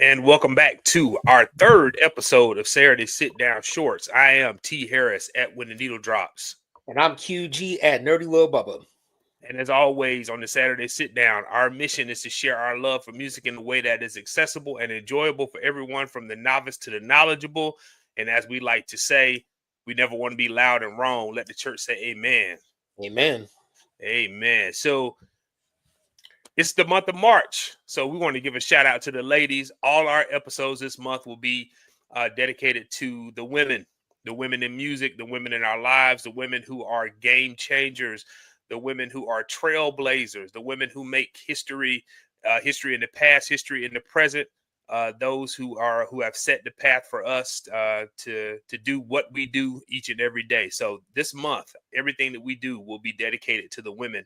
And welcome back to our third episode of Saturday Sit Down Shorts. I am T. Harris at When the Needle Drops. And I'm QG at Nerdy Lil Bubba. And as always, on the Saturday Sit Down, our mission is to share our love for music in a way that is accessible and enjoyable for everyone, from the novice to the knowledgeable. And as we like to say, we never want to be loud and wrong. Let the church say amen. Amen. Amen. So it's the month of March, so we want to give a shout out to the ladies. All our episodes this month will be dedicated to the women in music, the women in our lives, the women who are game changers, the women who are trailblazers, the women who make history, history in the past, history in the present, those who have set the path for us to do what we do each and every day. So this month, everything that we do will be dedicated to the women.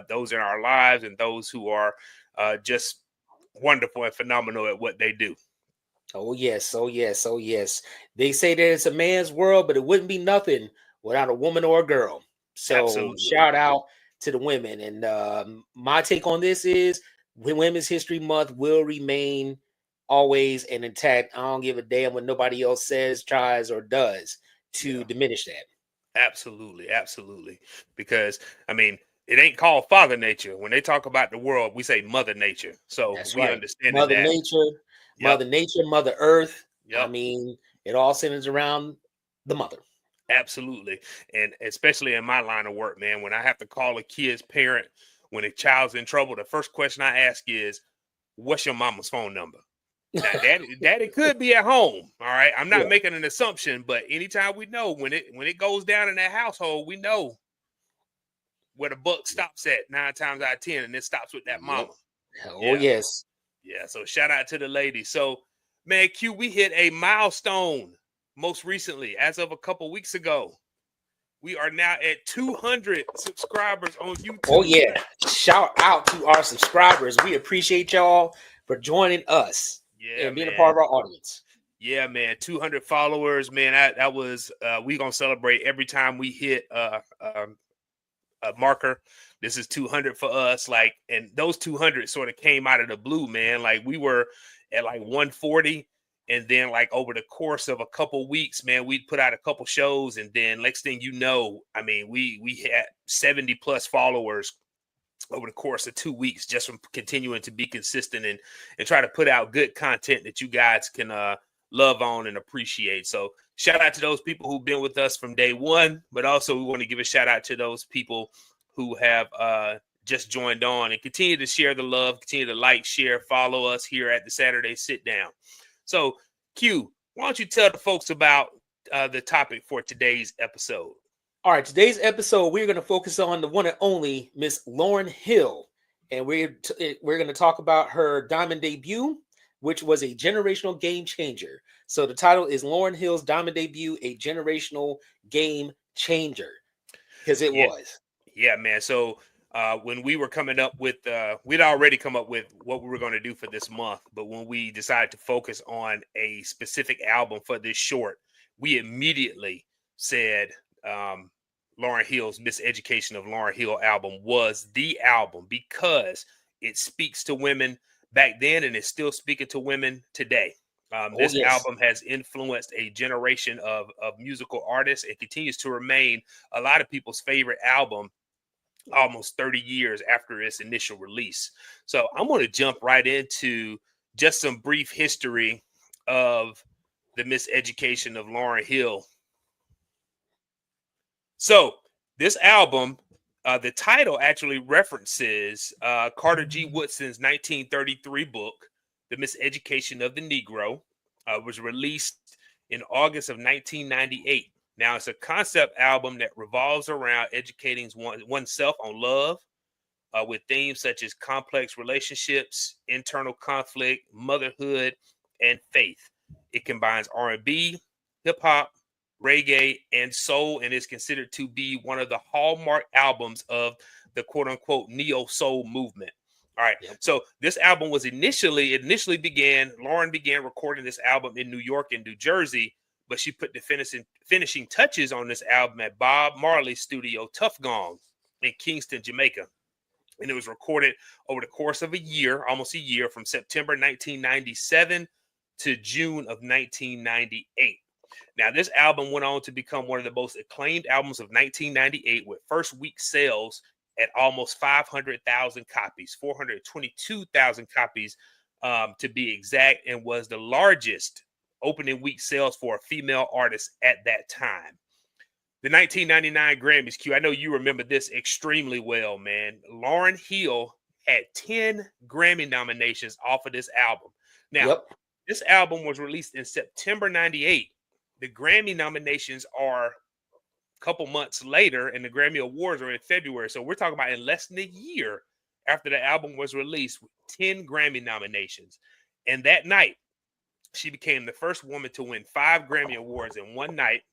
Those in our lives and those who are just wonderful and phenomenal at what they do. Oh, yes. Oh, yes. Oh, yes. They say that it's a man's world, but it wouldn't be nothing without a woman or a girl. So Absolutely. Shout out to the women. And my take on this is Women's History Month will remain always and intact. I don't give a damn what nobody else says, tries, or does to diminish that. Absolutely. Absolutely. Because, I mean, it ain't called Father Nature. When they talk about the world, we say Mother Nature. So That's we right. understand Mother that. Nature, Yep. Mother Nature, Mother Earth. Yep. I mean, it all centers around the mother. Absolutely. And especially in my line of work, man, when I have to call a kid's parent when a child's in trouble, the first question I ask is, what's your mama's phone number? Now, daddy could be at home. All right. I'm not making an assumption, but anytime we know when it goes down in that household, we know where the buck stops at 9 times out of 10, and it stops with that mama. Oh, yes. Yeah. So shout out to the ladies. So, man, Q, we hit a milestone most recently, as of a couple weeks ago. We are now at 200 subscribers on YouTube. Oh, yeah. Shout out to our subscribers. We appreciate y'all for joining us and being a part of our audience. Yeah, man. 200 followers, man. That was we gonna celebrate every time we hit a marker. This is 200 for us. Like, and those 200 sort of came out of the blue, man. Like, we were at like 140, and then like over the course of a couple weeks, man, we'd put out a couple shows, and then next thing you know, I mean, we had 70 plus followers over the course of 2 weeks, just from continuing to be consistent and try to put out good content that you guys can love on and appreciate. So shout out to those people who've been with us from day one, but also we want to give a shout out to those people who have just joined on, and continue to share the love, continue to like, share, follow us here at the Saturday Sit Down. So Q, why don't you tell the folks about the topic for today's episode? All right, today's episode, we're going to focus on the one and only Miss Lauryn Hill, and we're going to talk about her Diamond debut, which was a generational game changer. So the title is Lauryn Hill's Diamond Debut, a generational game changer, because it was. Yeah, man. So when we were coming up with, we'd already come up with what we were going to do for this month, but when we decided to focus on a specific album for this short, we immediately said Lauryn Hill's Miseducation of Lauryn Hill album was the album, because it speaks to women back then and is still speaking to women today. This album has influenced a generation of musical artists. It continues to remain a lot of people's favorite album almost 30 years after its initial release. So I'm going to jump right into just some brief history of the Miseducation of Lauryn Hill. So this album, the title actually references Carter G. Woodson's 1933 book, The Miseducation of the Negro, was released in August of 1998. Now, it's a concept album that revolves around educating oneself on love, with themes such as complex relationships, internal conflict, motherhood, and faith. It combines R&B, hip-hop, reggae, and soul, and is considered to be one of the hallmark albums of the quote-unquote neo-soul movement. All right. So this album was Lauren began recording this album in New York and New Jersey, but she put the finishing touches on this album at Bob Marley's studio, Tough Gong, in Kingston, Jamaica. and it was recorded over the course of a year, almost a year, from September 1997 to June of 1998. Now, this album went on to become one of the most acclaimed albums of 1998, with first week sales at almost 500,000 copies, 422,000 copies to be exact, and was the largest opening week sales for a female artist at that time. The 1999 Grammys, Q, I know you remember this extremely well, man. Lauryn Hill had 10 Grammy nominations off of this album. Now, Yep. this album was released in September 98. The Grammy nominations are a couple months later, and the Grammy Awards are in February. So we're talking about in less than a year after the album was released, with 10 Grammy nominations. And that night, she became the first woman to win 5 Grammy Awards in one night.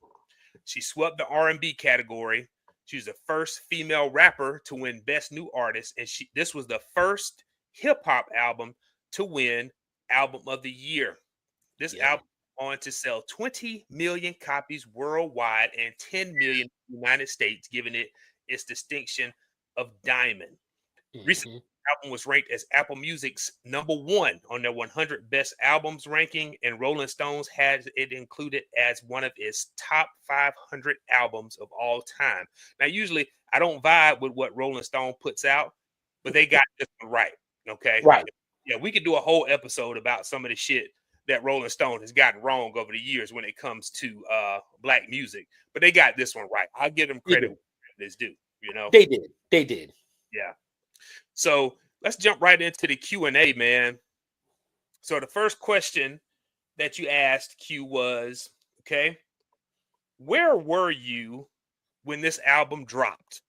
She swept the R&B category. She was the first female rapper to win Best New Artist, and this was the first hip-hop album to win Album of the Year. This album went on to sell 20 million copies worldwide and 10 million in the United States, giving it its distinction of diamond. Recently, the album was ranked as Apple Music's #1 on their 100 best albums ranking, and Rolling Stones has it included as one of its top 500 albums of all time. Now, usually I don't vibe with what Rolling Stone puts out, but they got this one right. Okay. Right. Yeah, we could do a whole episode about some of the shit that Rolling Stone has gotten wrong over the years when it comes to black music, but they got this one right. I'll give them credit where it's due. You know, they did. Yeah. So let's jump right into the Q&A, man. So the first question that you asked, Q, was, okay, where were you when this album dropped?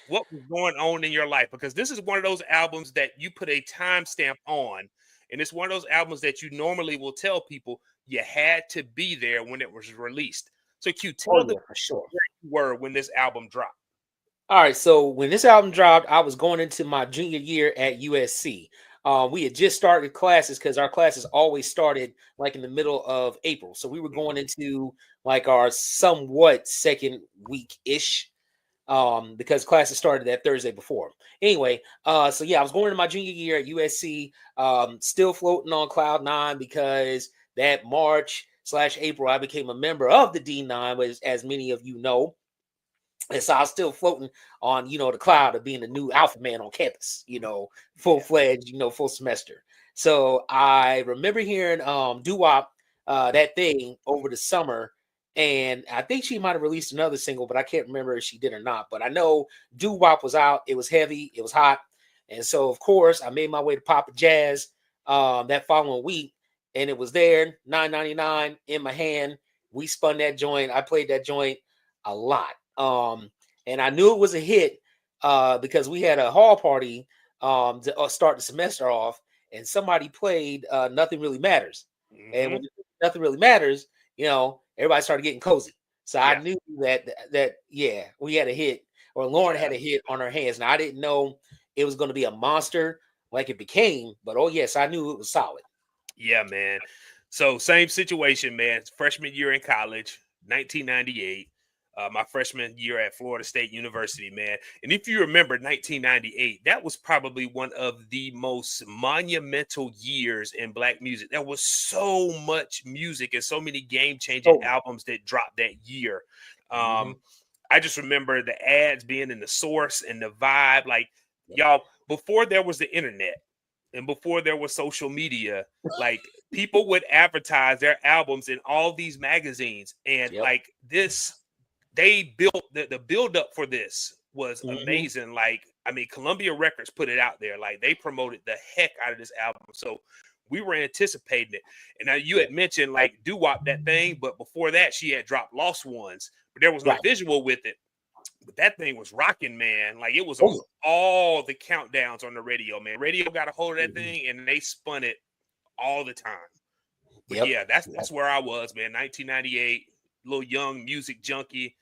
What was going on in your life? Because this is one of those albums that you put a timestamp on, and it's one of those albums that you normally will tell people you had to be there when it was released. So Q, tell them for sure where you were when this album dropped. All right, so when this album dropped, I was going into my junior year at USC. We had just started classes because our classes always started like in the middle of April. So we were going into like our somewhat second week-ish because classes started that Thursday before. Anyway, so yeah, I was going into my junior year at USC, still floating on cloud 9 because that March/April, I became a member of the D9, as many of you know. And so I was still floating on, the cloud of being a new alpha man on campus, full-fledged, full semester. So I remember hearing doo-wop, that thing over the summer. And I think she might have released another single, but I can't remember if she did or not. But I know doo-wop was out. It was heavy. It was hot. And so, of course, I made my way to Papa Jazz that following week. And it was there, $9.99 in my hand. We spun that joint. I played that joint a lot. And I knew it was a hit because we had a hall party to start the semester off, and somebody played Nothing Really Matters. And when Nothing Really Matters, everybody started getting cozy. So I knew that we had a hit, or Lauryn had a hit on her hands. Now I didn't know it was going to be a monster like it became, but oh yes, I knew it was solid. Yeah, man. So same situation, man. Freshman year in college, 1998. My freshman year at Florida State University, man. And if you remember 1998, that was probably one of the most monumental years in black music. There was so much music and so many game-changing albums that dropped that year. I just remember the ads being in the Source and the Vibe. Like, y'all, before there was the internet and before there was social media, like, people would advertise their albums in all these magazines. And like this, they built the build up for this was amazing. Like, I mean, Columbia Records put it out there. Like, they promoted the heck out of this album. So we were anticipating it. And now you had mentioned like doo-wop, that thing, but before that she had dropped Lost Ones, but there was no visual with it. But that thing was rocking, man. Like, it was on all the countdowns on the radio, man. Radio got a hold of that thing and they spun it all the time. But yeah, that's where I was, man. 1998, little young music junkie,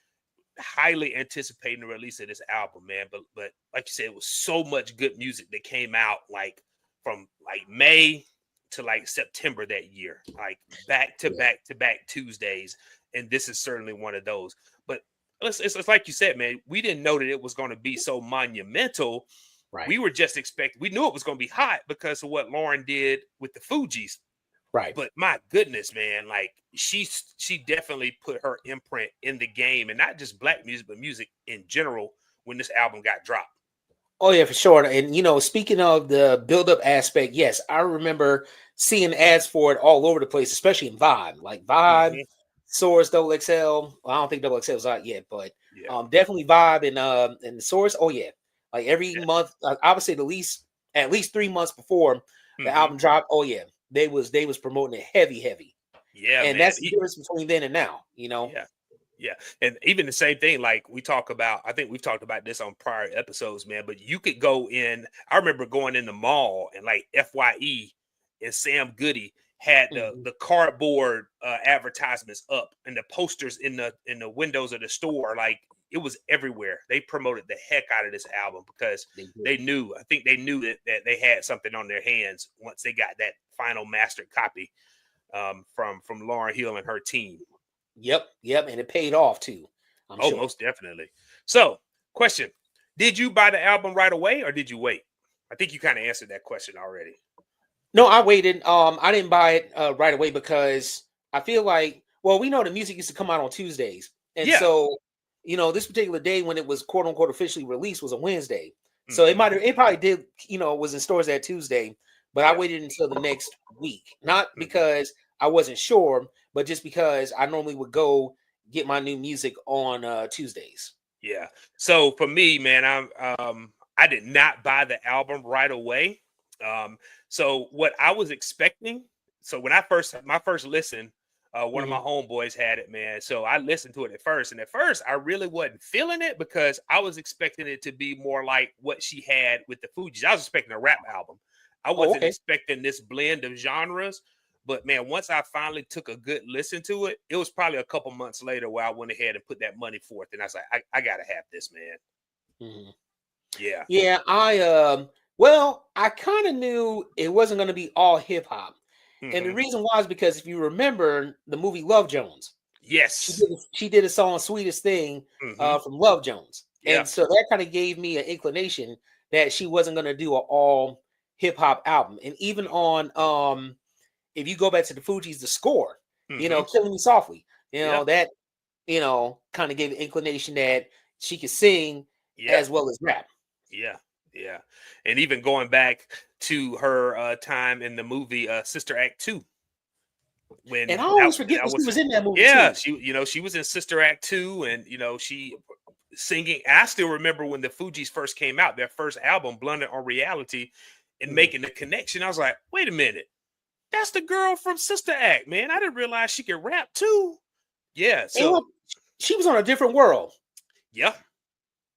highly anticipating the release of this album, man. But like you said, it was so much good music that came out like from like May to like September that year, like back to back Tuesdays. And this is certainly one of those. But it's like you said, man, we didn't know that it was going to be so monumental Right. We were just expecting. We knew it was going to be hot because of what Lauryn did with the Fugees. Right. But my goodness, man, like she definitely put her imprint in the game, and not just black music, but music in general when this album got dropped. Oh yeah, for sure. And speaking of the build-up aspect, yes, I remember seeing ads for it all over the place, especially in Vibe, like Vibe, Mm-hmm. Source, Double XL. Well, I don't think Double XL is out yet, but Yeah, definitely Vibe and the Source. Oh yeah, like every yeah. month, I would say at least 3 months before the Mm-hmm. album dropped. Oh yeah, they was promoting it heavy, Yeah, and man. that's the difference between then and now. Yeah. Yeah. And even the same thing, like we talk about, I think we've talked about this on prior episodes, man. But you could go in, I remember going in the mall and like FYE and Sam Goody had Mhm. the cardboard advertisements up and the posters in the windows of the store. Like it was everywhere. They promoted the heck out of this album because They they did. knew, I think they knew that they had something on their hands once they got that final mastered copy from Lauryn Hill and her team. Yep, and it paid off too. I'm Oh, sure. most definitely. So, question: did you buy the album right away, or did you wait? I think you kind of answered that question already. No, I waited. I didn't buy it right away because I feel like, well, we know the music used to come out on Tuesdays, and Yeah. so this particular day when it was quote unquote officially released was a Wednesday. So Hmm. it probably did, was in stores that Tuesday, but I Yeah. waited until the next week, not Hmm. because I wasn't sure, but just because I normally would go get my new music on Tuesdays. Yeah. So for me, man, I did not buy the album right away. Um, so what I was expecting, so when my first listen, one of my Hmm. homeboys had it, man. So I listened to it at first, and at first I really wasn't feeling it because I was expecting it to be more like what she had with the Fugees. I was expecting a rap album. I Oh, wasn't okay. expecting this blend of genres. But man, once I finally took a good listen to it, it was probably a couple months later where I went ahead and put that money forth, and I was like, I gotta have this, man. Mhm. Yeah. Yeah, I kind of knew it wasn't going to be all hip hop. And the Hmm. reason why is because if you remember the movie Love Jones, Yes. she did a song "Sweetest Thing" Hmm. from Love Jones, Yeah. and so that kind of gave me an inclination that she wasn't going to do an all hip hop album. And even on if you go back to the Fugees, the score, Hmm. "Killing Me Softly," Yeah. that kind of gave an inclination that she could sing Yeah. as well as rap. Yeah. Yeah. And even going back to her time in the movie Sister Act 2, And when I that always forget that that she was was in that movie yeah, too. she was in Sister Act 2, and she singing. I still remember when the Fugees first came out, their first album, Blunted on Reality, and Mhm. making the connection. I was like, wait a minute. That's the girl from Sister Act, man. I didn't realize she could rap too. Yeah, And so she was on a different world. yeah.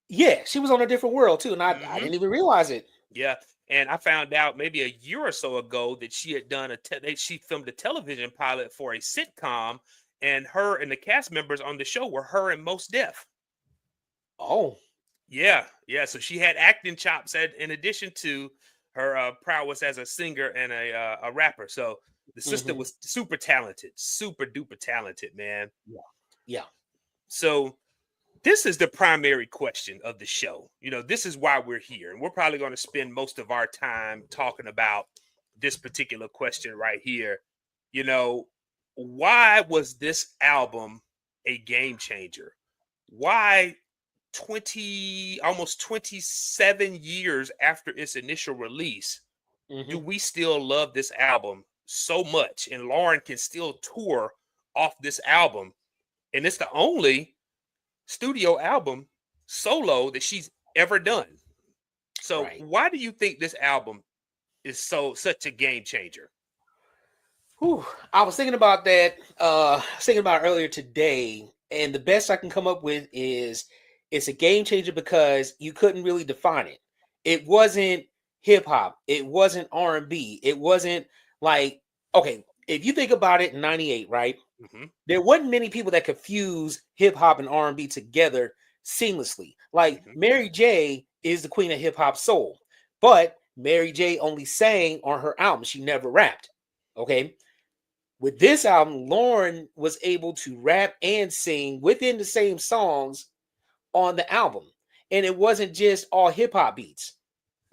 Yeah, she was on a different world too, and I Hmm. didn't even realize it. Yeah. And I found out maybe a year or so ago that she had done she filmed a television pilot for a sitcom, and her and the cast members on the show were her and Most Def. Oh. Yeah, yeah. So she had acting chops in addition to her prowess as a singer and a rapper. So the sister Hmm. was super talented, super duper talented, man. Yeah. Yeah. So this is the primary question of the show. This is why we're here. And we're probably going to spend most of our time talking about this particular question right here. You know, why was this album a game changer? Why almost 27 years after its initial release do Hmm. we still love this album so much? And Lauryn can still tour off this album. And it's the only studio album solo that she's ever done. So Right. why do you think this album is such a game changer? Whew. I was thinking about that. Thinking about it earlier today, and the best I can come up with is it's a game changer because you couldn't really define it. It wasn't hip hop. It wasn't R&B. It wasn't like, okay, if you think about it in '98, right? Hmm. There wasn't many people that could fuse hip hop and R&B together seamlessly. Like Hmm. Mary J is the queen of hip hop soul, but Mary J only sang on her album. She never rapped. Okay. With this album, Lauren was able to rap and sing within the same songs on the album. And it wasn't just all hip hop beats.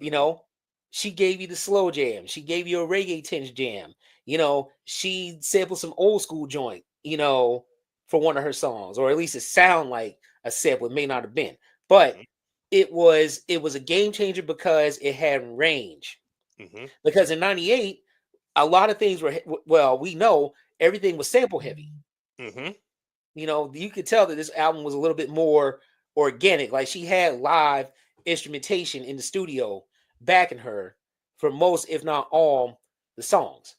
You know, she gave you the slow jam. She gave you a reggae tinge jam. You know, she sampled some old school joint, for one of her songs, or at least it sound like a sample. It may not have been, but Mm-hmm. it was a game changer because it had range. Mm-hmm. Because in '98, a lot of things were, well, we know everything was sample heavy. Mm-hmm. You could tell that this album was a little bit more organic. Like she had live instrumentation in the studio backing her for most, if not all, the songs.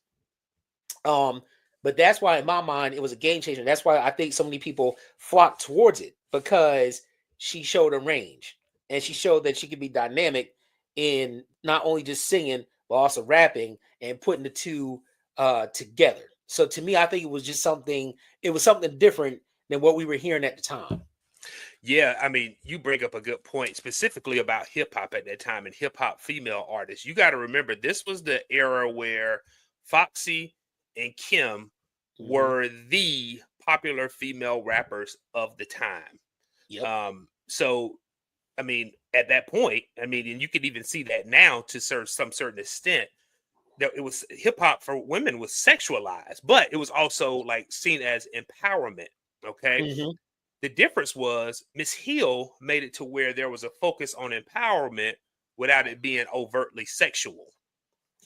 Um, but that's why, in my mind, it was a game changer. That's why I think so many people flocked towards it, because she showed a range and she showed that she could be dynamic in not only just singing but also rapping and putting the two together. So to me, I think it was just something. It was something different than what we were hearing at the time. Yeah, I mean, you bring up a good point specifically about hip hop at that time and hip hop female artists. You got to remember, this was the era where Foxy and Kim Hmm. were the popular female rappers of the time. Yep. So, I mean, at that point, I mean, and you could even see that now to some certain extent, that it was hip hop for women was sexualized, but it was also like seen as empowerment. Okay. Hmm. The difference was Miss Hill made it to where there was a focus on empowerment without it being overtly sexual.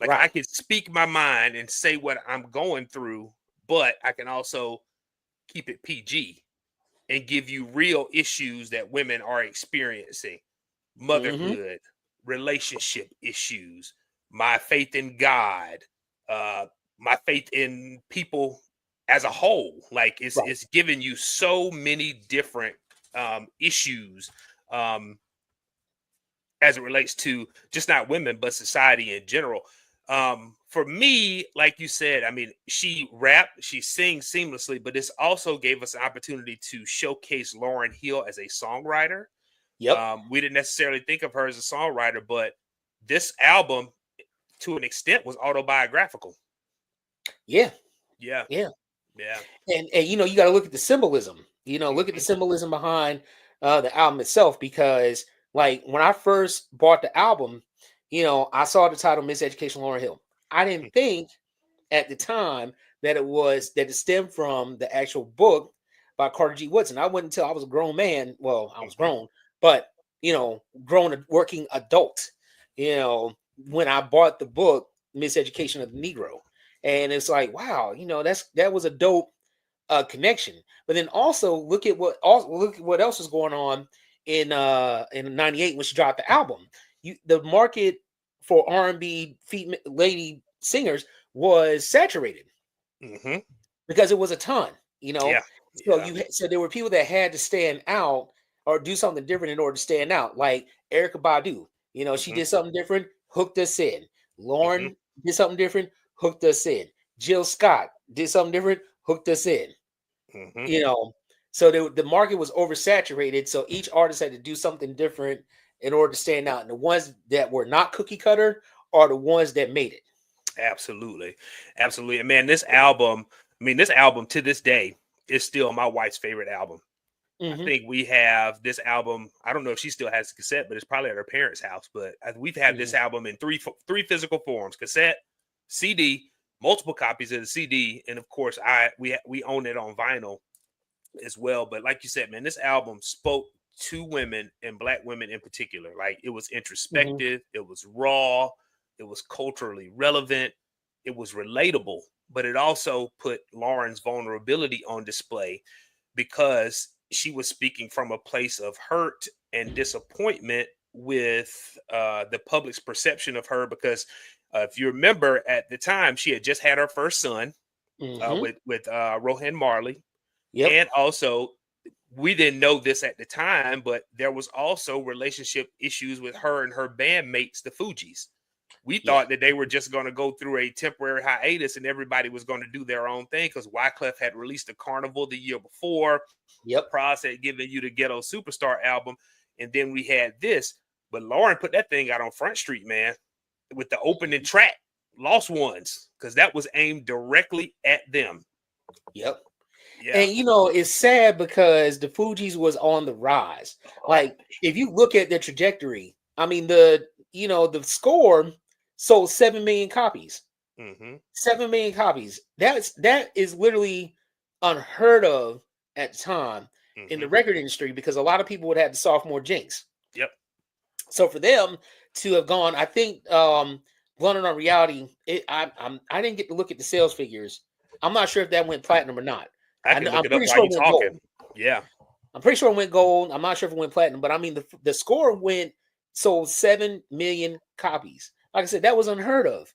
Like I Right. can speak my mind and say what I'm going through, but I can also keep it PG and give you real issues that women are experiencing: Hmm. motherhood, relationship issues, my faith in God, uh, my faith in people as a whole. Like Right. it's giving you so many different issues, um, as it relates to just not women but society in general. For me, like you said, I mean, she rapped, she sings seamlessly, but this also gave us an opportunity to showcase Lauryn Hill as a songwriter. Yep. We didn't necessarily think of her as a songwriter, but this album, to an extent, was autobiographical. Yeah. Yeah, Yeah. yeah. And you got to look at the symbolism. Look at the Hmm. symbolism behind the album itself, because like when I first bought the album, I saw the title Miseducation of Lauryn Hill. I didn't think at the time that it stemmed from the actual book by Carter G. Woodson. I wasn't until I was a grown man. Well, I was Hmm. grown, but grown working adult. When I bought the book Miseducation of the Negro, and it's like, wow, that was a dope connection. But then also look at what else was going on in '98 when she dropped the album. The market for R&B lady singers was saturated Hmm. because it was a ton, you Yeah, know. So yeah. so there were people that had to stand out or do something different in order to stand out, like Erica Badu. She Hmm. did something different, hooked us in. Hmm. Lauren did something different, hooked us in. Jill Scott did something different, hooked us in. Hmm. you know so the market was oversaturated, so each artist had to do something different in order to stand out, and the ones that were not cookie cutter are the ones that made it. Absolutely, absolutely. And man, this album, I mean, this album to this day is still my wife's favorite album. I Hmm. think we have this album. I don't know if she still has the cassette, but it's probably at her parents' house. But we've had this Hmm. album in three physical forms: cassette, CD, multiple copies of the CD, and of course, we own it on vinyl as well. But like you said, man, this album spoke to women and Black women in particular. Like it was Hmm. introspective, it was raw, it was culturally relevant, it was relatable, but it also put Lauren's vulnerability on display because she was speaking from a place of hurt and disappointment with the public's perception of her. Because if you remember, at the time, she had just had her first son Hmm. with Rohan Marley, Yep. and also we didn't know this at the time, but there was also relationship issues with her and her bandmates, the Fugees. We Yeah. thought that they were just going to go through a temporary hiatus and everybody was going to do their own thing because Wyclef had released a Carnival the year before. Yep. Pras had given you the Ghetto Superstar album, and then we had this. But Lauren put that thing out on Front Street, man, with the opening Mhm. track, Lost Ones, because that was aimed directly at them. Yep. Yeah. And it's sad because the Fugees was on the rise. Oh, Like if you look at their trajectory, I mean, the the score sold 7 million copies. Mm-hmm. 7 million copies. That is literally unheard of at the time in the Mm-hmm. record industry, because a lot of people would have the sophomore jinx. Yep. So for them to have gone, I think Blunted on Reality, I didn't get to look at the sales figures. I'm not sure if that went platinum or not. I can look I'm it up pretty while sure you're it went gold. talking. Yeah. I'm pretty sure it went gold. I'm not sure if it went platinum, but I mean the score sold 7 million copies. Like I said, that was unheard of.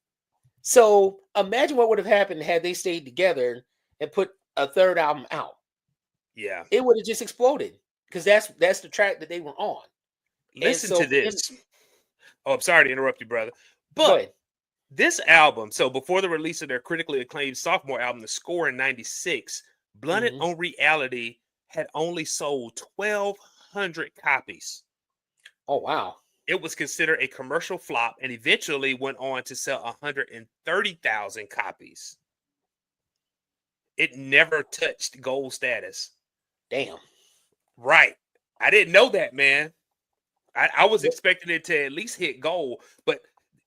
So imagine what would have happened had they stayed together and put a third album out. Yeah. It would have just exploded, because that's the track that they were on. And Listen so to for them, this. Oh, I'm sorry to interrupt you, brother. go But ahead. this album, so before the release of their critically acclaimed sophomore album, The Score in 96, Blunted Mhm. on Reality had only sold 1,200 copies. Oh wow. It was considered a commercial flop and eventually went on to sell 130,000 copies. It never touched gold status. Damn. Right. I didn't know that, man. I was Yep. expecting it to at least hit gold, but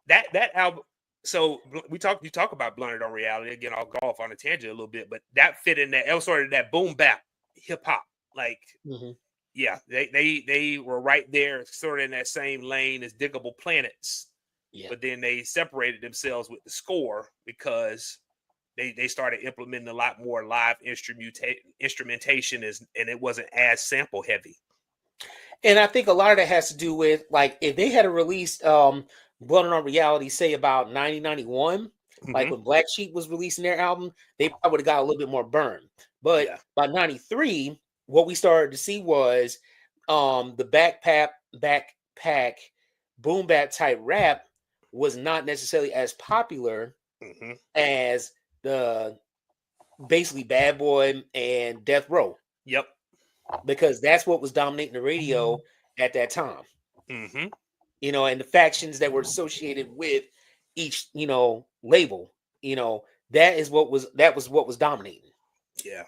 that album. So you talk about Blunted on Reality again. I'll go off on a tangent a little bit, but that fit in that. It was sort of that boom bap hip hop. Like, Mhm. yeah, they were right there, sort of in that same lane as Diggable Planets. Yeah. But then they separated themselves with The Score because they started implementing a lot more live instrumentation, and it wasn't as sample heavy. And I think a lot of that has to do with, like, if they had released Blood on Reality, say about 1991, like Mm-hmm. when Black Sheep was releasing their album, they probably would have got a little bit more burn. But Yeah. by 93, what we started to see was the backpack boom bap type rap was not necessarily as popular Mm-hmm. as the basically Bad Boy and Death Row, Yep. because that's what was dominating the radio at that time. Mm-hmm. And the factions that were associated with each, label, that was what was dominating. Yeah.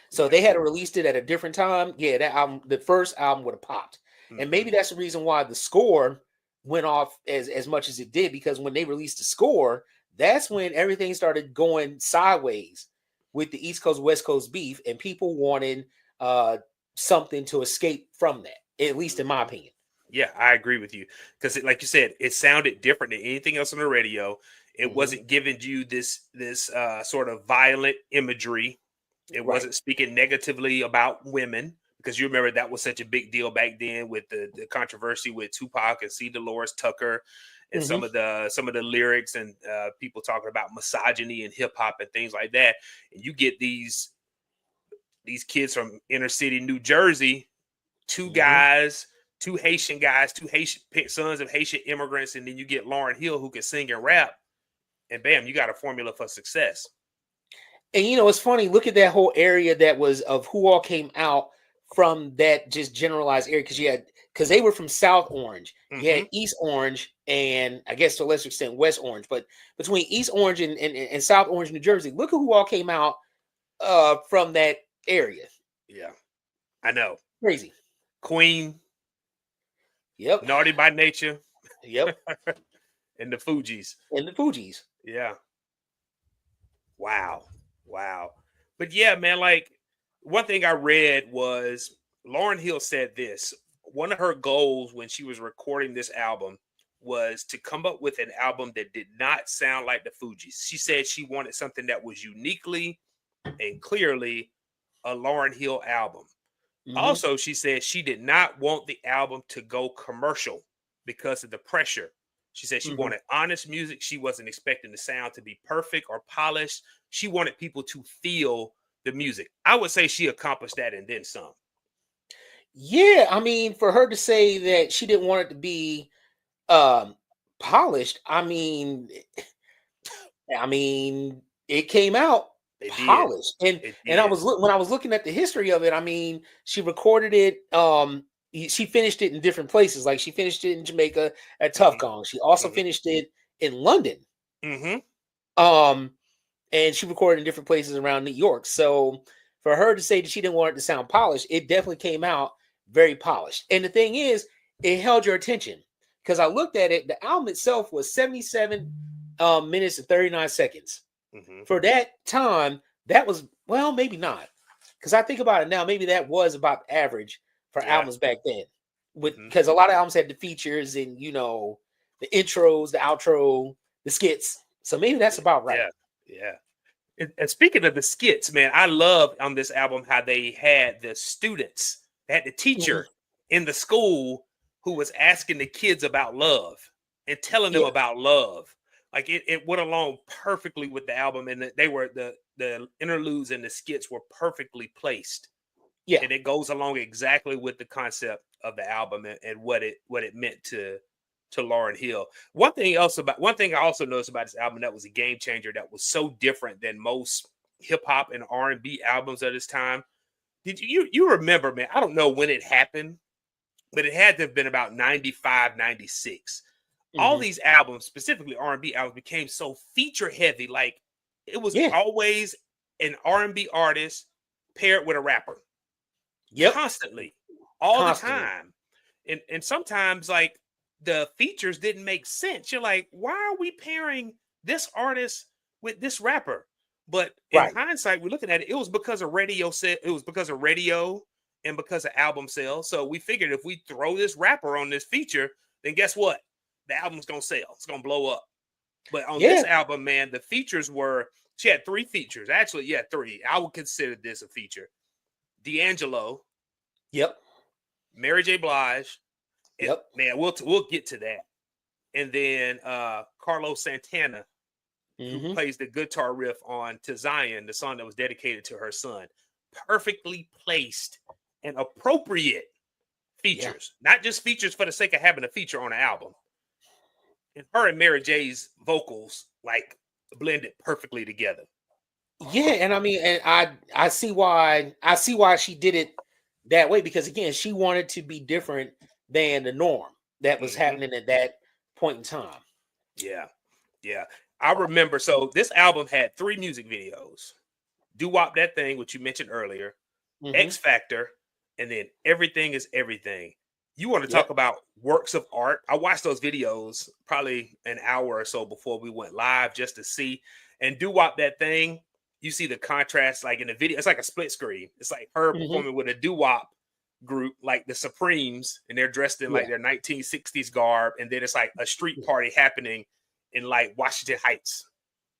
So Yeah. they had released it at a different time. Yeah, that album, the first album, would have popped. Mm-hmm. And maybe that's the reason why the score went off as much as it did, because when they released the score, that's when everything started going sideways with the East Coast West Coast beef, and people wanted something to escape from that, at least in my opinion. Yeah, I agree with you, because, like you said, it sounded different than anything else on the radio. It wasn't giving you this sort of violent imagery. It Right. wasn't speaking negatively about women, because you remember that was such a big deal back then with the controversy with Tupac and C. Dolores Tucker, and some of the lyrics, and people talking about misogyny in hip hop and things like that. And you get these kids from inner city New Jersey, two Haitian guys, two Haitian sons of Haitian immigrants, and then you get Lauryn Hill, who can sing and rap, and bam, you got a formula for success. And it's funny, look at that whole area that was of who all came out from that just generalized area, because they were from South Orange. You had East Orange, and I guess to a lesser extent West Orange, but between East Orange and South Orange, New Jersey, look at who all came out from that area. Yeah, I know. Crazy. Queen. Yep. Naughty by Nature. Yep. And the Fugees. Yeah. Wow. But yeah, man, like, one thing I read was Lauryn Hill said this. One of her goals when she was recording this album was to come up with an album that did not sound like the Fugees. She said she wanted something that was uniquely and clearly a Lauryn Hill album. Also, she said she did not want the album to go commercial because of the pressure. She said she wanted honest music. She wasn't expecting the sound to be perfect or polished. She wanted people to feel the music. I would say she accomplished that and then some. Yeah, I mean, for her to say that she didn't want it to be polished, I mean, it came out polished. And I was when I was looking at the history of it, I mean, she recorded it. She finished it in different places. Like, she finished it in Jamaica at Tough Gong. She also finished it in London. And she recorded in different places around New York. So for her to say that she didn't want it to sound polished, it definitely came out very polished. And the thing is, it held your attention, because I looked at it. The album itself was 77 minutes and 39 seconds. For that time, that was, well, maybe not. Because I think about it now, maybe that was about average for albums back then. Because a lot of albums had the features and, you know, the intros, the outro, the skits. So maybe that's about right. Yeah. And speaking of the skits, man, I love on this album how they had the students, they had the teacher in the school who was asking the kids about love and telling them about love. Like it went along perfectly with the album, and they were the interludes and the skits were perfectly placed. Yeah, and it goes along exactly with the concept of the album and what it meant to Lauryn Hill. One thing I also noticed about this album that was a game changer, that was so different than most hip hop and R&B albums of this time. Did you remember, man? I don't know when it happened, but it had to have been about 95, 96. All these albums, specifically R&B albums, became so feature heavy. Like it was always an R&B artist paired with a rapper. Constantly, all the time. And sometimes like the features didn't make sense. You're like, why are we pairing this artist with this rapper? But in hindsight, we're looking at it, it was because of radio and because of album sales. So we figured if we throw this rapper on this feature, then guess what? The album's gonna sell. It's gonna blow up. But on this album, man, the features she had 3 features. Actually, 3. I would consider this a feature. D'Angelo. Mary J. Blige. Man, we'll get to that. And then Carlos Santana, who plays the guitar riff on To Zion, the song that was dedicated to her son. Perfectly placed and appropriate features. Not just features for the sake of having a feature on an album. And her and Mary J's vocals like blended perfectly together. Yeah, and I mean, and I see why she did it that way, because again, she wanted to be different than the norm that was happening at that point in time. Yeah. I remember. So this album had 3 music videos: "Do Wop That Thing," which you mentioned earlier, "X Factor," and then "Everything Is Everything." You want to talk about works of art? I watched those videos probably an hour or so before we went live just to see. And "Do Wop That Thing," you see the contrast, like in the video, it's like a split screen. It's like her performing with a doo-wop group, like the Supremes, and they're dressed in like their 1960s garb. And then it's like a street party happening in like Washington Heights.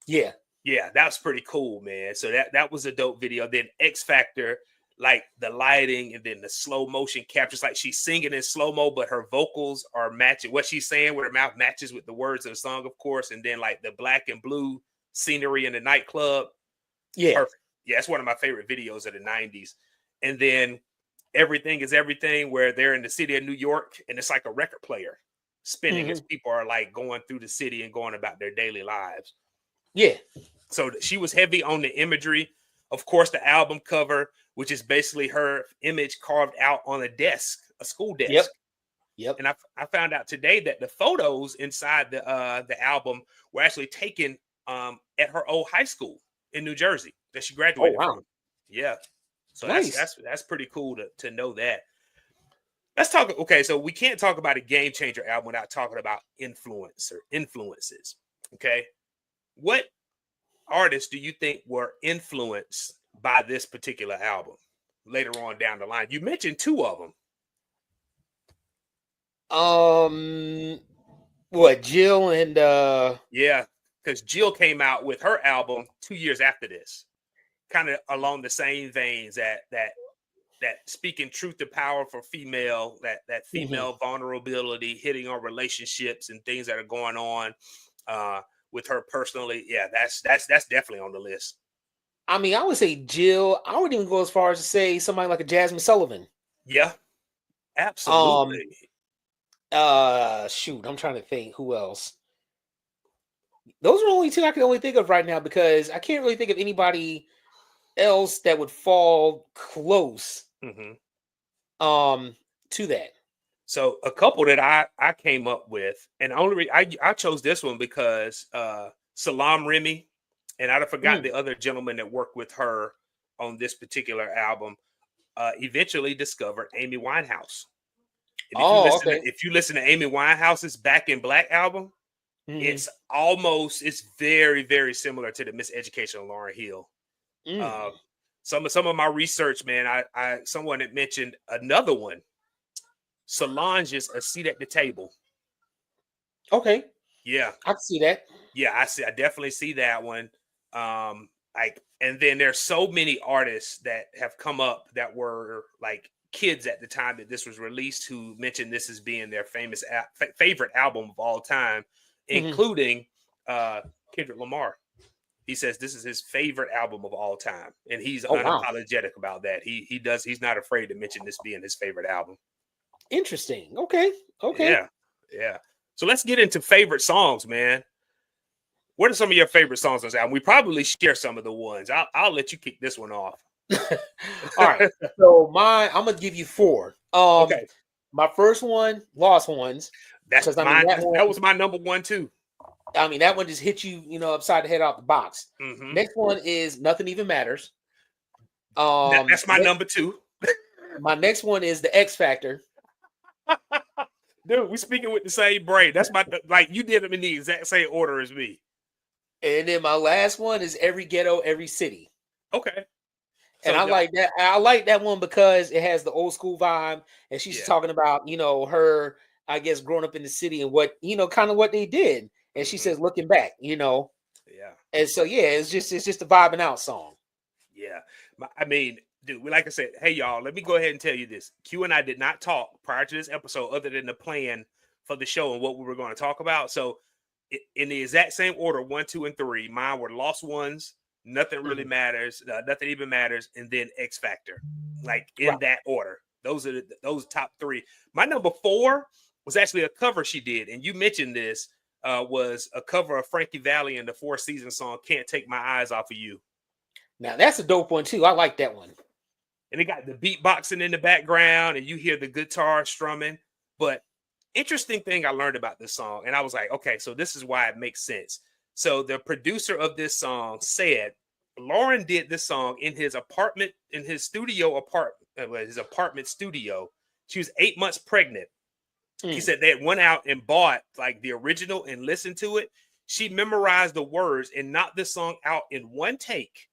Yeah, that was pretty cool, man. So that was a dope video. Then X Factor, like the lighting and then the slow motion captures, like she's singing in slow-mo, but her vocals are matching what she's saying with her mouth matches with the words of the song, of course. And then like the black and blue scenery in the nightclub. Perfect. Yeah, it's one of my favorite videos of the 90s. And then "Everything Is Everything," where they're in the city of New York and it's like a record player spinning as people are like going through the city and going about their daily lives. So she was heavy on the imagery. Of course, the album cover, which is basically her image carved out on a desk, a school desk. And I found out today that the photos inside the album were actually taken at her old high school in New Jersey that she graduated from. Yeah. So that's pretty cool to know that. Let's talk. Okay, so we can't talk about a game changer album without talking about influences. Okay. What artists do you think were influenced by this particular album later on down the line? You mentioned 2 of them. What, Jill and Yeah, because Jill came out with her album 2 years after this, kind of along the same veins, that speaking truth to power for female, that female vulnerability, hitting on relationships and things that are going on with her personally. Yeah, that's definitely on the list. I mean, I would say Jill. I wouldn't even go as far as to say somebody like a Jasmine Sullivan. Yeah, absolutely. Shoot, I'm trying to think who else. Those are the only 2 I can only think of right now, because I can't really think of anybody else that would fall close to that. So a couple that I came up with, and I chose this one because Salam Remy, and I'd have forgotten the other gentleman that worked with her on this particular album, eventually discovered Amy Winehouse. And Oh, okay. if you listen to Amy Winehouse's Back in Black album, Mhm. it's very, very similar to the Miseducation of Lauryn Hill. Mm. Some of my research, man, someone had mentioned another one, Solange's A Seat at the Table. Okay, Yeah. I can see that. Yeah, I definitely see that one. Like, and then there's so many artists that have come up that were like kids at the time that this was released who mentioned this as being their favorite album of all time, Mhm. including Kendrick Lamar. He says this is his favorite album of all time, and he's Oh, wow. unapologetic about that. He's not afraid to mention this being his favorite album. Interesting. Okay. Okay. Yeah, yeah. So let's get into favorite songs, man. What are some of your favorite songs on this album? We probably share some of the ones. I'll let you kick this one off. All right. So I'm gonna give you four. Okay, My first one, Lost Ones, that's because I mean mine. that one. That was my number one too. I mean that one just hit you, upside the head out the box. Mm-hmm. Next one is Nothing Even Matters. Um, That's my ne- number two. my next one is The X Factor. Dude, we speaking with the same brain. That's like you did them in the exact same order as me. And then my last one is Every Ghetto, Every City. Okay. And So I like that. I like that one because it has the old school vibe, and she's yeah. talking about her, I guess, growing up in the city and what kind of what they did. And she Mm-hmm. says, looking back, Yeah. And so yeah, it's just a vibing out song. Yeah. I mean, dude, like I said, hey y'all, let me go ahead and tell you this. Q and I did not talk prior to this episode other than the plan for the show and what we were going to talk about. So in the exact same order, 1, 2, and 3, mine were Lost Ones, Nothing Really Matters, Nothing Even Matters, and then X Factor. Like in Right. that order. Those are those top 3. My number 4 was actually a cover she did, and you mentioned this. Was a cover of Frankie Valli and the Four Seasons song "Can't Take My Eyes Off of You." Now that's a dope one too. I like that one. And it got the beatboxing in the background, and you hear the guitar strumming. But interesting thing I learned about this song, and I was like, okay, so this is why it makes sense. So the producer of this song said Lauryn did this song in his apartment, in his apartment studio. She was 8 months pregnant. He said they went out and bought like the original and listened to it. She memorized the words and knocked this song out in one take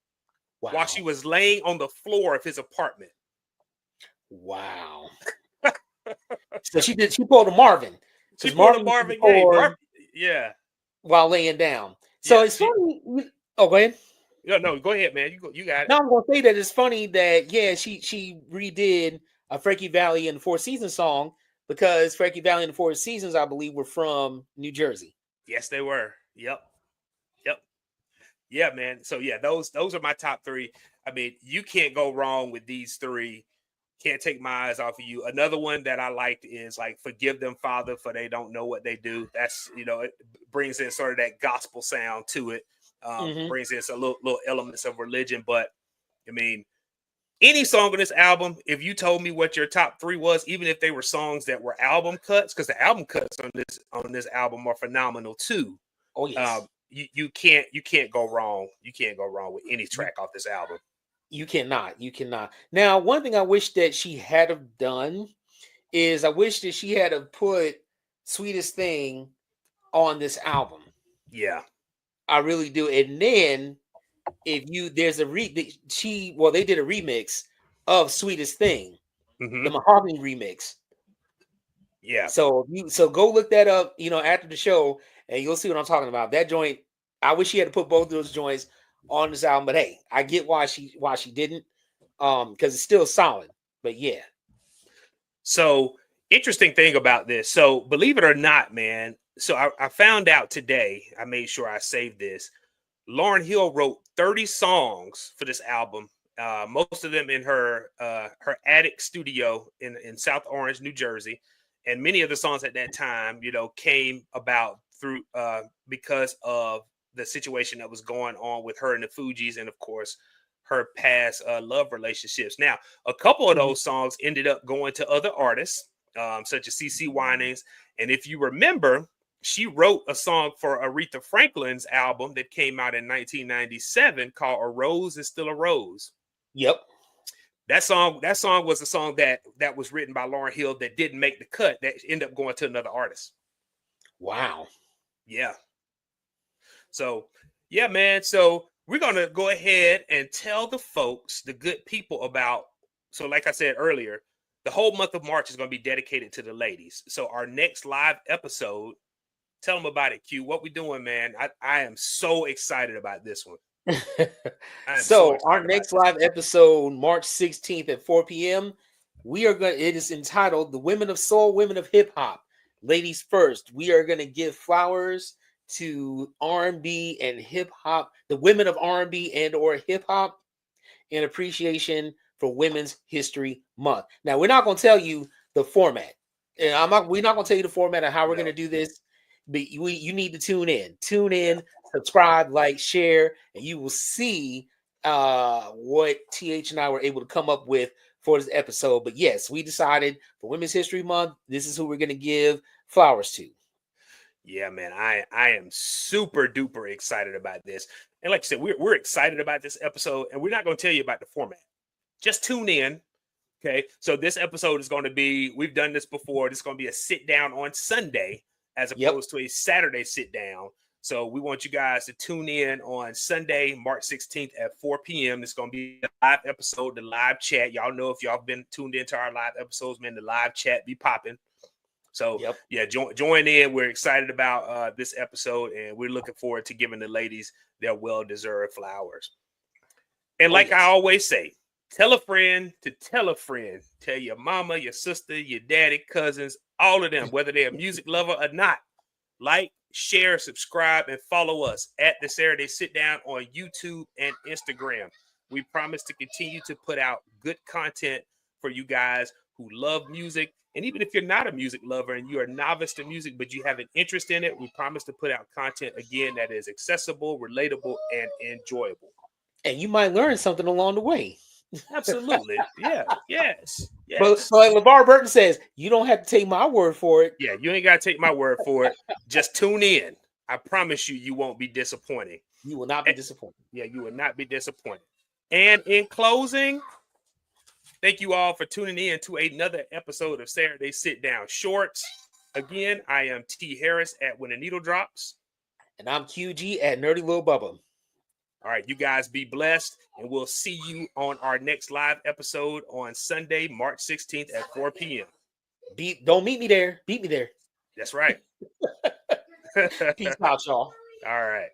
while she was laying on the floor of his apartment. Wow. So she pulled a Marvin. She pulled a Marvin Gaye. Yeah. While laying down. So it's funny. Oh, go ahead. No, go ahead, man. You got it. No, I'm gonna say that it's funny that she redid a Frankie Valli and the Four Seasons song because Frankie Valli and the Four Seasons, I believe, were from New Jersey. Yes, they were. Yep. Yeah, man. So yeah, those are my top 3. I mean, you can't go wrong with these 3. Can't Take My Eyes Off of You. Another one that I liked is like Forgive Them, Father, for They Don't Know What They Do. That's, it brings in sort of that gospel sound to it. Brings in some little elements of religion. But I mean, any song on this album, if you told me what your top 3 was, even if they were songs that were album cuts, because the album cuts on this album are phenomenal too. Oh yes. You can't go wrong. You can't go wrong with any track off this album. You cannot. Now, one thing I wish that she had have done is I wish that she had have put Sweetest Thing on this album. Yeah. I really do. And then if there's a they did a remix of Sweetest Thing, the Mahogany remix. Yeah. So go look that up, after the show, and you'll see what I'm talking about. That joint, I wish she had to put both of those joints on this album, but hey, I get why she didn't, because it's still solid. But yeah. So interesting thing about this. So believe it or not, man. So I found out today. I made sure I saved this. Lauryn Hill wrote 30 songs for this album. Most of them in her attic studio in South Orange, New Jersey. And many of the songs at that time, came about through because of the situation that was going on with her and the Fugees, and of course her past love relationships. Now, a couple of those songs ended up going to other artists, such as CeCe Winans. And if you remember, she wrote a song for Aretha Franklin's album that came out in 1997 called "A Rose Is Still a Rose." Yep. That song was a song that was written by Lauryn Hill that didn't make the cut, that ended up going to another artist. Wow. Yeah. So, yeah, man. So we're gonna go ahead and tell the folks, the good people, about. So, like I said earlier, the whole month of March is gonna be dedicated to the ladies. So, our next live episode, tell them about it, Q. What we doing, man? I am so excited about this one. I am so So our excited about next this. live episode, March 16th at 4 p.m. It is entitled The Women of Soul, Women of Hip Hop. Ladies first. We are gonna give flowers to R&B and hip hop, the women of R&B and or hip hop, in appreciation for Women's History Month. Now, we're not gonna tell you the format. We're not gonna tell you the format of how we're gonna do this, but you need to tune in. Tune in, subscribe, like, share, and you will see what TH and I were able to come up with for this episode. But yes, we decided for Women's History Month, this is who we're gonna give flowers to. Yeah, man, I am super duper excited about this. And like I said, we're excited about this episode, and we're not going to tell you about the format. Just tune in. Okay. So this episode is going to be, we've done this before. This is going to be a sit down on Sunday as opposed to a Saturday sit down. So we want you guys to tune in on Sunday, March 16th at 4 p.m. It's going to be a live episode, the live chat. Y'all know, if y'all been tuned into our live episodes, man, the live chat be popping. So yeah, join in. We're excited about this episode, and we're looking forward to giving the ladies their well-deserved flowers. And like I always say, tell a friend to tell a friend. Tell your mama, your sister, your daddy, cousins, all of them, whether they're a music lover or not. Like, share, subscribe, and follow us at The Saturday Sit Down on YouTube and Instagram. We promise to continue to put out good content for you guys who love music. And even if you're not a music lover and you're a novice to music, but you have an interest in it, we promise to put out content, again, that is accessible, relatable, and enjoyable. And you might learn something along the way. Absolutely. Yeah. Yes. But like LeVar Burton says, you don't have to take my word for it. Yeah, you ain't got to take my word for it. Just tune in. I promise you, you won't be disappointed. You will not be disappointed. Yeah, you will not be disappointed. And in closing, thank you all for tuning in to another episode of Saturday Sit Down Shorts. Again, I am T. Harris at When a Needle Drops. And I'm QG at Nerdy Lil Bubba. All right, you guys be blessed, and we'll see you on our next live episode on Sunday, March 16th at 4 p.m. Don't meet me there. Beat me there. That's right. Peace out, y'all. All right.